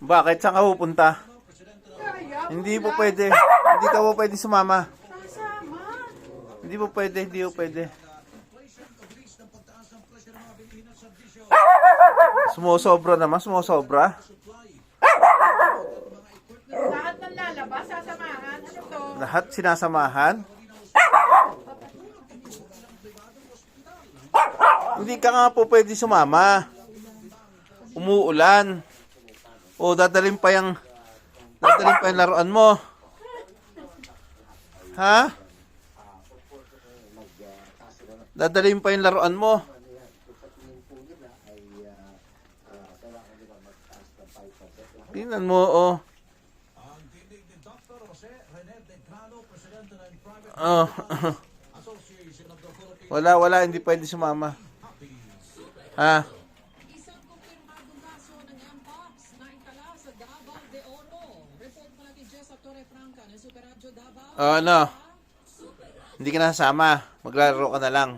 Bakit? Saan ka pupunta? Hindi po pwede. Hindi ka po pwede sumama. Hindi po pwede. Hindi po pwede. Sumusobra naman. Sumusobra. Lahat ng lalabas, sasamahan. Ano to? Lahat sinasamahan. Hindi ka nga po pwede sumama. Umuulan. O dadalhin pa yung laruan mo. Ha? Dadalhin pa yung laruan mo. Tingnan mo, oh. Oh. Wala, hindi pwede sumama. Ha? Isang kumpirmadong kaso ng Mpox na itala sa Davao de Oro. Report pa natin Jess sa Torre Franca ng Super Radio Davao. Oh, ano? Hindi ka na sasama. Maglalaro ka na lang.